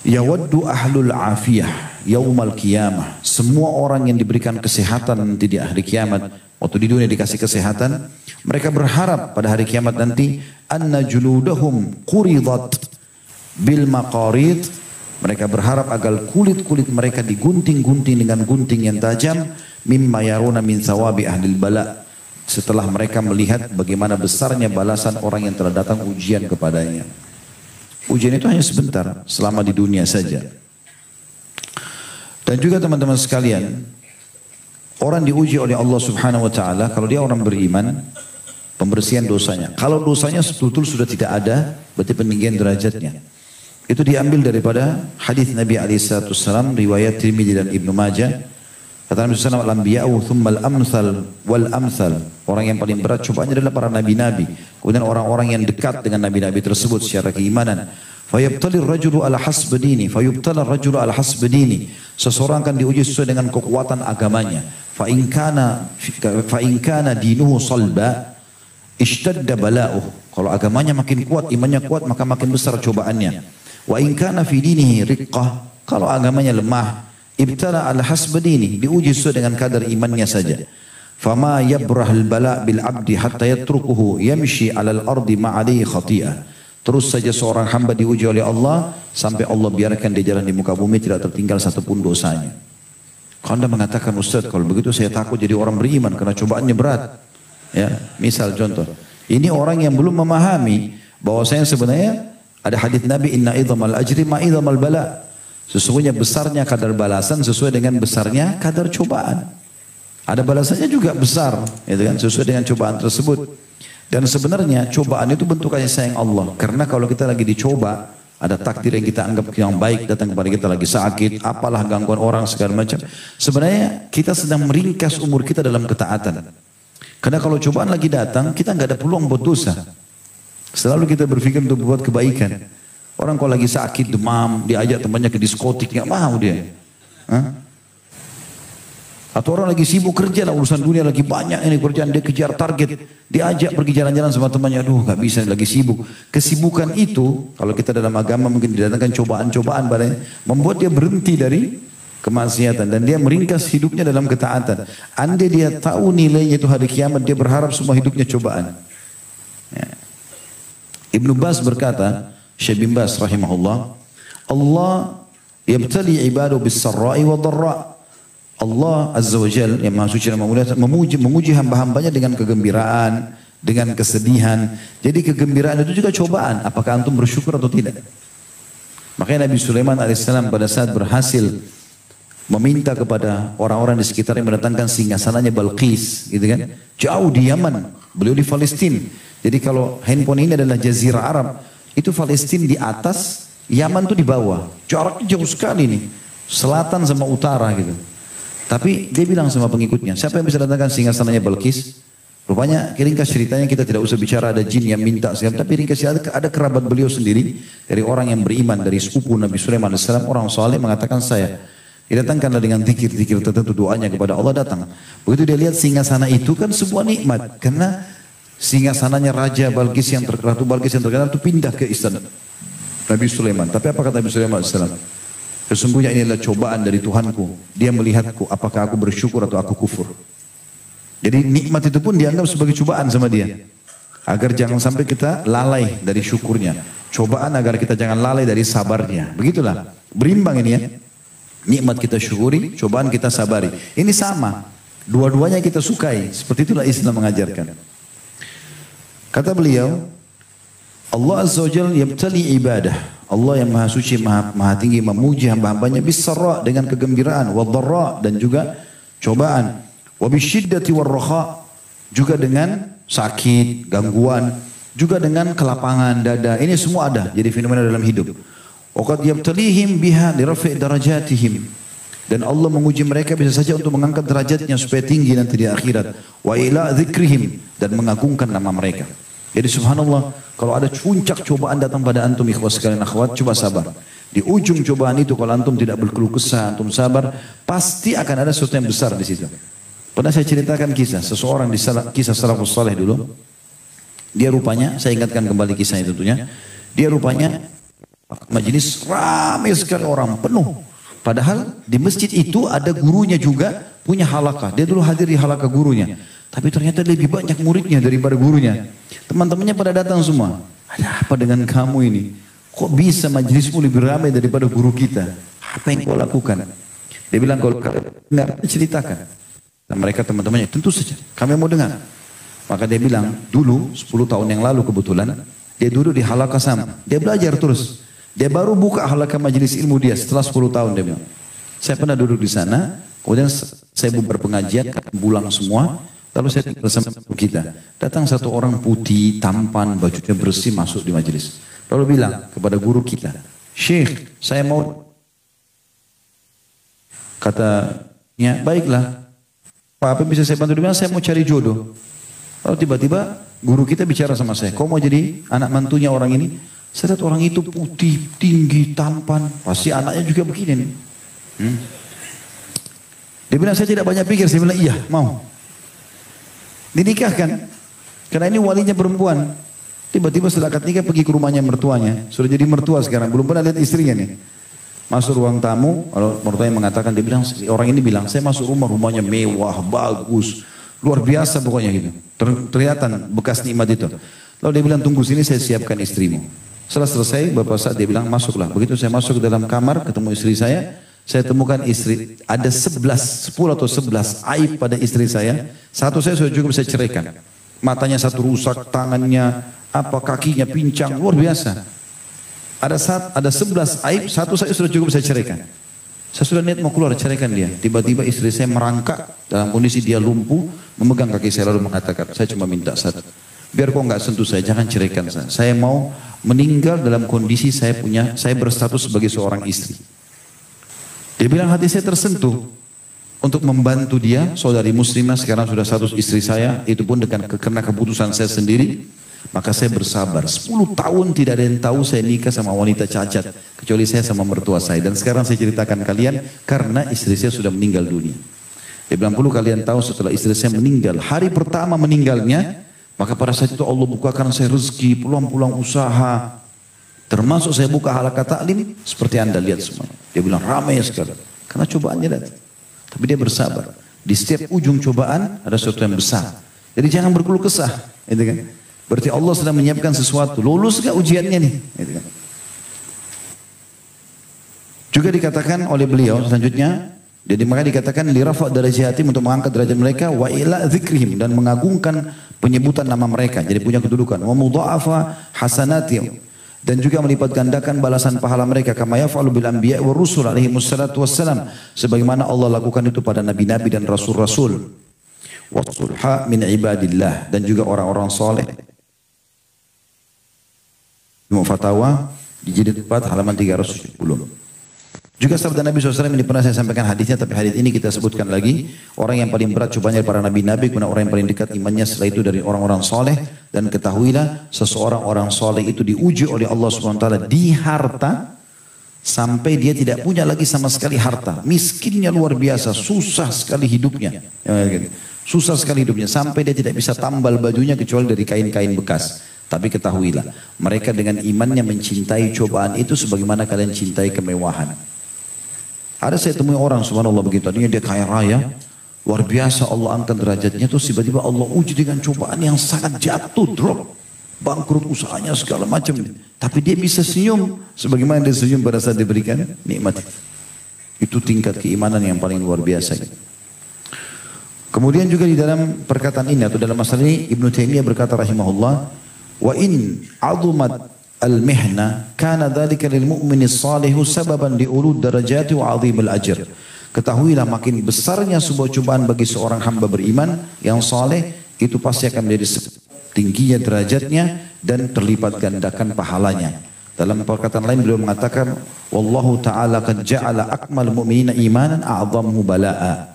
yawaddu ahlul afiyah yaumal qiyamah. Semua orang yang diberikan kesehatan nanti di hari kiamat, waktu di dunia dikasih kesehatan, mereka berharap pada hari kiamat nanti anna juludahum quridat bil maqarid. Mereka berharap agar kulit-kulit mereka digunting-gunting dengan gunting yang tajam, mimma yaruna min thawabi ahlil bala. Setelah mereka melihat bagaimana besarnya balasan orang yang telah datang ujian kepadanya. Ujian itu hanya sebentar, selama di dunia saja. Dan juga teman-teman sekalian, orang diuji oleh Allah Subhanahu wa taala kalau dia orang beriman, pembersihan dosanya. Kalau dosanya betul-betul sudah tidak ada, berarti peninggian derajatnya. Itu diambil daripada hadis Nabi SAW, riwayat Tirmidzi dan Ibnu Majah. Kata Nabi SAW, al-anbiya'u thumma al-amthal wal-amthal. Orang yang paling berat cobaannya adalah para nabi-nabi. Kemudian orang-orang yang dekat dengan nabi-nabi tersebut secara keimanan. Fayabtali ar-rajulu ala hasbi dini, fayubtala ar-rajulu ala hasbi dini. Seseorang akan diuji sesuai dengan kekuatan agamanya. Fa in kana dinuhu salba, ishtadda bala'uh. Kalau agamanya makin kuat, imannya kuat, maka makin besar cobaannya. Wa in kana fi dinihi riqqah, kalau agamanya lemah, ibtala al hasb dini, diuji sesuai dengan kadar imannya saja. Fama yabrahul bala bil abdi hatta yatrukuhu yamshi alal ardi ma alaihi khati'ah. Terus saja seorang hamba diuji oleh Allah sampai Allah biarkan dia jalan di muka bumi tidak tertinggal satupun dosanya. Kalau Anda mengatakan, Ustaz, kalau begitu saya takut jadi orang beriman karena cobaannya berat. Ya, misal contoh, ini orang yang belum memahami bahwasanya sebenarnya ada hadis Nabi, inna idhamal ajri ma idhamal bala. Sesungguhnya besarnya kadar balasan sesuai dengan besarnya kadar cobaan. Ada balasannya juga besar, gitu kan, sesuai dengan cobaan tersebut. Dan sebenarnya cobaan itu bentuk kasih sayang Allah. Karena kalau kita lagi dicoba, ada takdir yang kita anggap yang baik datang kepada kita, lagi sakit, apalah gangguan orang segala macam. Sebenarnya kita sedang meringkas umur kita dalam ketaatan. Karena kalau cobaan lagi datang, kita nggak ada peluang buat dosa. Selalu kita berpikir untuk buat kebaikan. Orang kalau lagi sakit, demam, diajak temannya ke diskotik, nggak mau dia. Hah? Atau orang lagi sibuk kerja lah, urusan dunia lagi banyak ini kerjaan, dia kejar target, diajak pergi jalan-jalan sama temannya, aduh nggak bisa, lagi sibuk. Kesibukan itu, kalau kita dalam agama mungkin didatangkan cobaan-cobaan padanya, membuat dia berhenti dari kemaksiatan dan dia meringkas hidupnya dalam ketaatan. Andai dia tahu nilainya itu hari kiamat, dia berharap semua hidupnya cobaan. Ya. Ibnu Baz berkata, Syekh bin Baz rahimahullah, Allah yabtali ibadu bis sarra'i wa dharra. Allah Azza wa Jal yang Maha Suci dan Maha Mulia menguji hamba-hambanya dengan kegembiraan, dengan kesedihan. Jadi kegembiraan itu juga cobaan. Apakah antum bersyukur atau tidak? Makanya Nabi Sulaiman alaihissalam pada saat berhasil meminta kepada orang-orang di sekitarnya mendatangkan singgasananya Balqis, gitu kan? Jauh di Yaman, beliau di Palestina. Jadi kalau handphone ini adalah Jazirah Arab, itu Palestina di atas, Yaman tuh di bawah. Jaraknya jauh sekali nih, selatan sama utara gitu. Tapi dia bilang sama pengikutnya, siapa yang bisa datangkan singgasananya Balqis? Rupanya ringkas ceritanya kita tidak usah bicara ada jin yang minta segala, tapi ringkas cerita ada kerabat beliau sendiri dari orang yang beriman dari sepupu Nabi Sulaiman alaihissalam, orang saleh mengatakan saya. Didatangkanlah dengan zikir-zikir tertentu doanya kepada Allah datang. Begitu dia lihat singgasana itu kan sebuah nikmat karena singgasananya Raja Balqis yang terkenal itu pindah ke istana Nabi Sulaiman. Tapi apa kata Nabi Sulaiman alaihissalam? Sesungguhnya ini adalah cobaan dari Tuhanku. Dia melihatku apakah aku bersyukur atau aku kufur. Jadi nikmat itu pun dianggap sebagai cobaan sama dia. Agar jangan sampai kita lalai dari syukurnya. Cobaan agar kita jangan lalai dari sabarnya. Begitulah. Berimbang ini ya. Nikmat kita syukuri, cobaan kita sabari. Ini sama. Dua-duanya kita sukai. Seperti itulah Islam mengajarkan. Kata beliau, Allah Azza wa Jalla yabtali ibadah. Allah yang maha suci, maha tinggi memuji hamba-hambanya bisarra dengan kegembiraan, wadharra dan juga cobaan, wabisyiddati warraha juga dengan sakit, gangguan, juga dengan kelapangan dada. Ini semua ada jadi fenomena dalam hidup. Waqad yabtalihim biha lirafi' darajatihim. Dan Allah menguji mereka bisa saja untuk mengangkat derajatnya supaya tinggi nanti di akhirat. Wa ila dzikrihim dan mengagungkan nama mereka. Jadi subhanallah, kalau ada puncak cobaan datang pada antum ikhwas sekalian akhwat, coba sabar. Di ujung cobaan itu kalau antum tidak berkeluh kesah, antum sabar, pasti akan ada sesuatu yang besar di situ. Pernah saya ceritakan kisah seseorang di kisah salafus saleh dulu. Dia rupanya, saya ingatkan kembali kisahnya tentunya. Dia rupanya majelis ramai sekali orang, penuh. Padahal di masjid itu ada gurunya juga punya halakah. Dia dulu hadir di halakah gurunya. Tapi ternyata lebih banyak muridnya daripada gurunya. Teman-temannya pada datang semua. Ada apa dengan kamu ini? Kok bisa majelismu lebih ramai daripada guru kita? Apa yang kau lakukan? Dia bilang kalau dengar ceritakan. Dan mereka teman-temannya tentu saja kami mau dengar. Maka dia bilang dulu 10 tahun yang lalu kebetulan dia duduk di halakah sama. Dia belajar terus. Dia baru buka halakah majelis ilmu dia setelah 10 tahun dia bilang. Saya pernah duduk di sana. Kemudian saya bubar pengajian, pulang semua. Lalu saya tinggal sama kita. Datang satu orang putih, tampan, bajunya bersih masuk di majelis. Lalu bilang kepada guru kita, Syekh, saya mau. Katanya, baiklah. Apa bisa saya bantu? Dia bilang, saya mau cari jodoh. Lalu tiba-tiba guru kita bicara sama saya, kau mau jadi anak mantunya orang ini? Saya lihat orang itu putih, tinggi, tampan. Pasti anaknya juga begini nih. Dia bilang, saya tidak banyak pikir. Saya bilang, iya, mau. Dinikahkan. Karena ini walinya perempuan. Tiba-tiba setelah akad nikah pergi ke rumahnya mertuanya. Sudah jadi mertua sekarang. Belum pernah lihat istrinya nih. Masuk ruang tamu. Kalau mertuanya mengatakan, dia bilang, orang ini bilang, saya masuk rumahnya mewah, bagus. Luar biasa pokoknya gitu. Terlihat bekas nikmat itu. Lalu dia bilang, tunggu sini saya siapkan istrimu. Setelah selesai, bapak saat dia bilang, masuklah. Begitu saya masuk ke dalam kamar, ketemu istri saya temukan istri, ada 10 atau 11 aib pada istri saya. Satu saya sudah cukup saya ceraikan. Matanya satu rusak, tangannya, kakinya pincang, luar biasa. Ada 11 aib, satu saya sudah cukup saya ceraikan. Saya sudah niat mau keluar, ceraikan dia. Tiba-tiba istri saya merangkak, dalam kondisi dia lumpuh, memegang kaki saya lalu mengatakan, saya cuma minta satu. Biar kau nggak sentuh saya, jangan ceraikan saya. Saya mau meninggal dalam kondisi saya berstatus sebagai seorang istri. Dia bilang hati saya tersentuh untuk membantu dia, saudari muslimah sekarang sudah status istri saya, itu pun karena keputusan saya sendiri, maka saya bersabar. 10 tahun tidak ada yang tahu saya nikah sama wanita cacat, kecuali saya sama mertua saya. Dan sekarang saya ceritakan kalian karena istri saya sudah meninggal dunia. Dia bilang perlu kalian tahu setelah istri saya meninggal, hari pertama meninggalnya, maka pada saat itu Allah bukakan saya rezeki, peluang-peluang usaha. Termasuk saya buka halaqah taklim seperti anda lihat semua. Dia bilang ramai sekali. Karena cobaannya datang. Tapi dia bersabar. Di setiap ujung cobaan ada sesuatu yang besar. Jadi jangan berkeluh kesah. Gitu kan? Berarti Allah sedang menyiapkan sesuatu. Lulus gak ujiannya nih? Gitu kan? Juga dikatakan oleh beliau selanjutnya. Jadi maka dikatakan lirafa darajatim, untuk mengangkat derajat mereka, wa ila dzikrihim, dan mengagungkan penyebutan nama mereka. Jadi punya kedudukan. Wa mudha'afa hasanatihim, dan juga melipat gandakan balasan pahala mereka, kama yaf'alu bil anbiya wa rusul alaihi wassalatu wassalam, sebagaimana Allah lakukan itu pada nabi-nabi dan rasul-rasul. Wa sulha min ibadillah, dan juga orang-orang soleh. Fatwa di jilid 4 halaman 370. Juga sabda Nabi SAW ini pernah saya sampaikan hadisnya, tapi hadis ini kita sebutkan lagi. Orang yang paling berat cobanya para nabi-nabi, kemudian orang yang paling dekat imannya setelah itu dari orang-orang soleh. Dan ketahuilah seseorang orang soleh itu diuji oleh Allah SWT di harta, sampai dia tidak punya lagi sama sekali harta. Miskinnya luar biasa, susah sekali hidupnya. Susah sekali hidupnya, sampai dia tidak bisa tambal bajunya kecuali dari kain-kain bekas. Tapi ketahuilah, mereka dengan imannya mencintai cobaan itu sebagaimana kalian cintai kemewahan. Ada saya temui orang subhanallah begitu, tadinya dia kaya raya, luar biasa Allah angkat derajatnya, terus tiba-tiba Allah uji dengan cobaan yang sangat jatuh, drop, bangkrut usahanya segala macam. Tapi dia bisa senyum, sebagaimana dia senyum pada saat diberikan nikmat. Itu tingkat keimanan yang paling luar biasa. Kemudian juga di dalam perkataan ini atau dalam masalah ini Ibnu Taimiyah berkata rahimahullah, wa in azumat al-mihna kana dzalika lil mu'mini shalihu sababan li ulud darajati wa 'azimil ajr. Ketahuilah makin besarnya sebuah cobaan bagi seorang hamba beriman yang saleh, itu pasti akan menjadi tingginya derajatnya dan terlipat gandakan pahalanya. Dalam perkataan lain beliau mengatakan, wallahu ta'ala qad ja'ala akmal mu'minina imanan a'dhammu bala'a.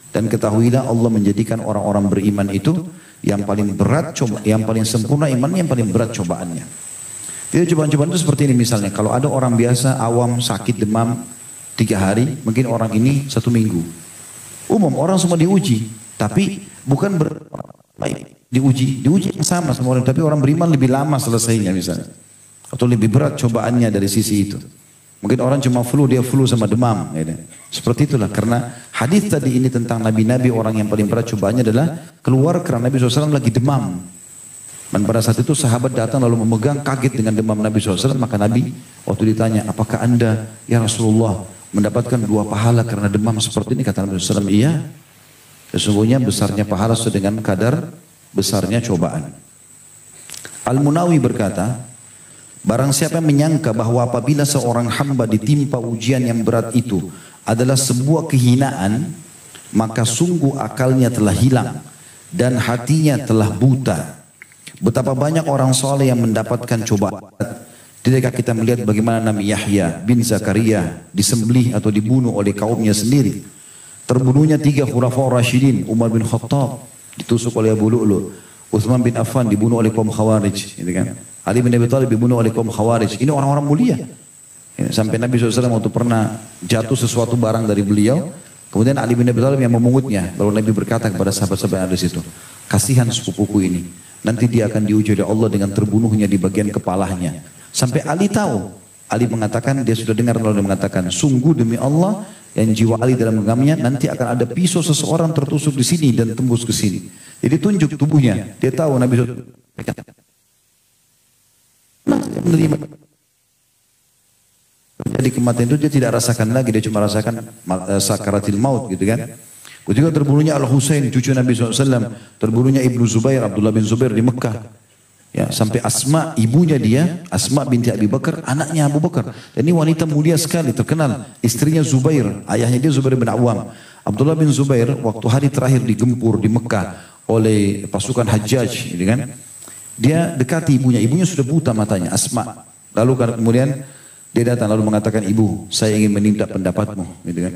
Dan ketahuilah Allah menjadikan orang-orang beriman itu yang paling berat, yang paling sempurna imannya, yang paling berat cobaannya. Jadi cobaan-cobaan itu seperti ini misalnya, kalau ada orang biasa awam sakit demam 3 hari, mungkin orang ini 1 minggu. Umum orang semua diuji, tapi bukan diuji yang sama semua orang, tapi orang beriman lebih lama selesainya misalnya, atau lebih berat cobaannya dari sisi itu. Mungkin orang cuma flu, dia flu sama demam. Gitu. Seperti itulah, karena hadis tadi ini tentang nabi-nabi, orang yang paling berat cobaannya adalah keluar karena Nabi SAW lagi demam. Dan pada saat itu sahabat datang lalu memegang, kaget dengan demam Nabi SAW. Maka Nabi waktu ditanya, apakah anda ya Rasulullah mendapatkan 2 pahala karena demam seperti ini? Kata Nabi SAW, iya. Sesungguhnya besarnya pahala sesuai dengan kadar besarnya cobaan. Al-Munawi berkata, barang siapa yang menyangka bahwa apabila seorang hamba ditimpa ujian yang berat itu adalah sebuah kehinaan, maka sungguh akalnya telah hilang dan hatinya telah buta. Betapa banyak orang soleh yang mendapatkan cobaan. Tidakkah kita melihat bagaimana Nabi Yahya bin Zakaria disembelih atau dibunuh oleh kaumnya sendiri. Terbunuhnya 3 khulafaur rasyidin, Umar bin Khattab ditusuk oleh Abu Lu'lu', Utsman bin Affan dibunuh oleh kaum Khawarij, gitu kan? Ali bin Abi Thalib dibunuh oleh kaum Khawarij. Ini orang-orang mulia. Sampai Nabi SAW waktu pernah jatuh sesuatu barang dari beliau, kemudian Ali bin Abi Thalib yang memungutnya. Lalu Nabi berkata kepada sahabat-sahabat yang ada di situ, kasihan sepupuku ini, nanti dia akan diuji oleh Allah dengan terbunuhnya di bagian kepalanya. Sampai Ali tahu. Ali mengatakan, dia sudah dengar lalu dia mengatakan, sungguh demi Allah yang jiwa Ali dalam genggamnya, nanti akan ada pisau seseorang tertusuk di sini dan tembus ke sini. Jadi tunjuk tubuhnya. Dia tahu Nabi SAW menerima. Jadi kematian itu dia tidak rasakan lagi, dia cuma rasakan sakaratil maut gitu kan. Ketika terbunuhnya Al-Husain, cucu Nabi SAW, terbunuhnya Ibnu Zubair, Abdullah bin Zubair di Mekah. Ya, sampai Asma, ibunya dia, Asma binti Abi Bakar, anaknya Abu Bakar. Dan ini wanita mulia sekali, terkenal. Istrinya Zubair, ayahnya dia Zubair bin Awam. Abdullah bin Zubair, waktu hari terakhir digempur di Mekah oleh pasukan Hajjaj, gitu kan. Dia dekati ibunya, ibunya sudah buta matanya, Asma. Lalu kemudian dia datang lalu mengatakan, ibu, saya ingin meminta pendapatmu, gitu kan.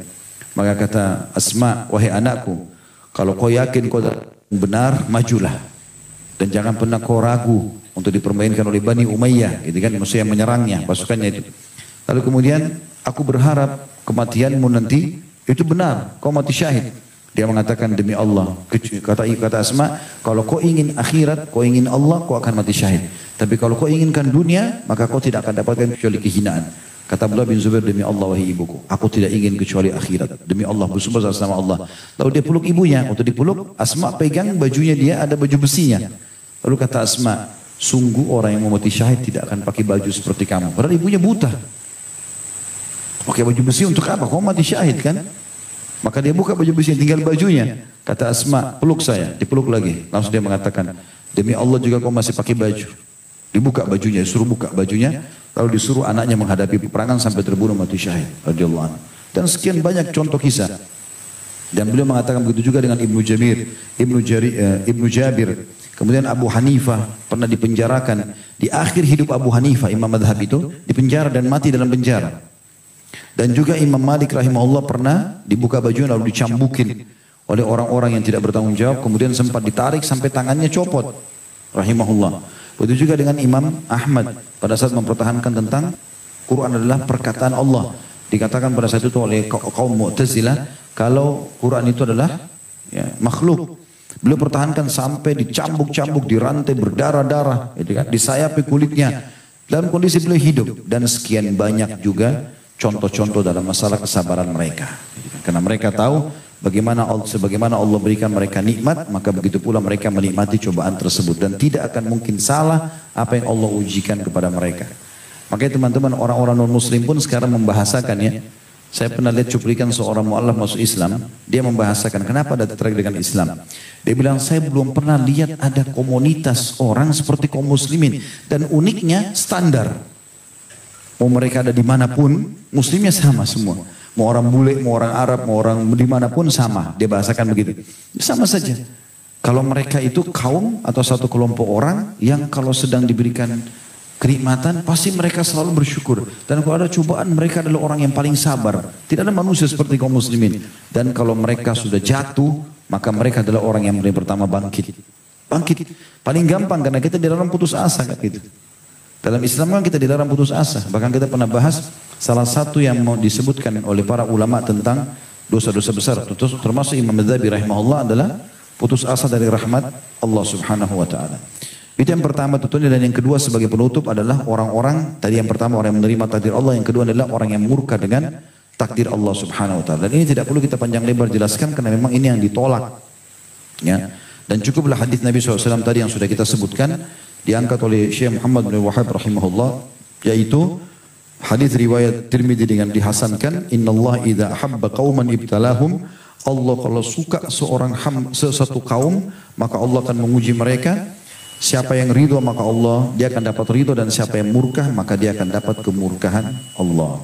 Maka kata Asma, wahai anakku, kalau kau yakin kau benar, majulah. Dan jangan pernah kau ragu untuk dipermainkan oleh Bani Umayyah, gitu kan, maksudnya yang menyerangnya, pasukannya itu. Lalu kemudian, aku berharap kematianmu nanti itu benar, kau mati syahid. Dia mengatakan, demi Allah, kata Asma, kalau kau ingin akhirat, kau ingin Allah, kau akan mati syahid. Tapi kalau kau inginkan dunia, maka kau tidak akan dapatkan kecuali kehinaan. Kata Abdullah bin Zubair, demi Allah wahai ibuku, aku tidak ingin kecuali akhirat. Demi Allah, bersumpah atas nama Allah. Lalu dia peluk ibunya. Waktu dipeluk, Asma pegang bajunya dia, ada baju besinya. Lalu kata Asma, sungguh orang yang mau mati syahid tidak akan pakai baju seperti kamu. Padahal ibunya buta. Pakai baju besi untuk apa? Kau mati syahid kan? Maka dia buka baju besinya, tinggal bajunya. Kata Asma, peluk saya, dipeluk lagi. Langsung dia mengatakan, demi Allah juga kau masih pakai baju. Dibuka bajunya, disuruh buka bajunya, lalu disuruh anaknya menghadapi peperangan sampai terbunuh mati syahid. Radhiyallahu anhu. Dan sekian banyak contoh kisah. Dan beliau mengatakan begitu juga dengan Ibnu Jabir. Kemudian Abu Hanifah pernah dipenjarakan. Di akhir hidup Abu Hanifah, imam madhab itu, dipenjara dan mati dalam penjara. Dan juga Imam Malik rahimahullah pernah dibuka bajunya lalu dicambukin oleh orang-orang yang tidak bertanggung jawab. Kemudian sempat ditarik sampai tangannya copot. Rahimahullah. Begitu juga dengan Imam Ahmad pada saat mempertahankan tentang Quran adalah perkataan Allah. Dikatakan pada saat itu oleh kaum Mu'tazilah kalau Quran itu adalah makhluk. Beliau pertahankan sampai dicambuk-cambuk, dirantai berdarah-darah, disayapi kulitnya. Dalam kondisi beliau hidup. Dan sekian banyak juga contoh-contoh dalam masalah kesabaran mereka. Karena mereka tahu sebagaimana Allah berikan mereka nikmat, maka begitu pula mereka menikmati cobaan tersebut. Dan tidak akan mungkin salah apa yang Allah ujikan kepada mereka. Makanya teman-teman orang-orang non-muslim pun sekarang membahasakan ya. Saya pernah lihat cuplikan seorang mu'alaf masuk Islam. Dia membahasakan kenapa ada tertarik dengan Islam. Dia bilang saya belum pernah lihat ada komunitas orang seperti kaum muslimin. Dan uniknya standar. Mau mereka ada dimanapun, muslimnya sama semua. Mau orang bule, mau orang Arab, mau orang dimanapun sama. Dia bahasakan begitu. Sama saja. Kalau mereka itu kaum atau satu kelompok orang yang kalau sedang diberikan kenikmatan, pasti mereka selalu bersyukur. Dan kalau ada cobaan, mereka adalah orang yang paling sabar. Tidak ada manusia seperti kaum muslimin. Dan kalau mereka sudah jatuh, maka mereka adalah orang yang pertama bangkit. Bangkit. Paling gampang karena kita dilarang putus asa kan gitu. Dalam Islam kan kita dilarang putus asa. Bahkan kita pernah bahas salah satu yang mau disebutkan oleh para ulama tentang dosa-dosa besar. Termasuk Imam Madzhabi rahimahullah adalah putus asa dari rahmat Allah subhanahu wa ta'ala. Itu yang pertama tentunya, dan yang kedua sebagai penutup adalah orang-orang, tadi yang pertama orang yang menerima takdir Allah, yang kedua adalah orang yang murka dengan takdir Allah subhanahu wa ta'ala. Dan ini tidak perlu kita panjang lebar jelaskan karena memang ini yang ditolak. Ya. Dan cukuplah hadis Nabi SAW tadi yang sudah kita sebutkan, diangkat oleh Syekh Muhammad bin Wahab rahimahullah, yaitu hadis riwayat Tirmidzi dengan dihasankan, innallaha idza ahabba qauman ibtalahum, Allah kalau suka satu kaum maka Allah akan menguji mereka. Siapa yang ridho maka Allah dia akan dapat ridho, dan siapa yang murka maka dia akan dapat kemurkaan Allah.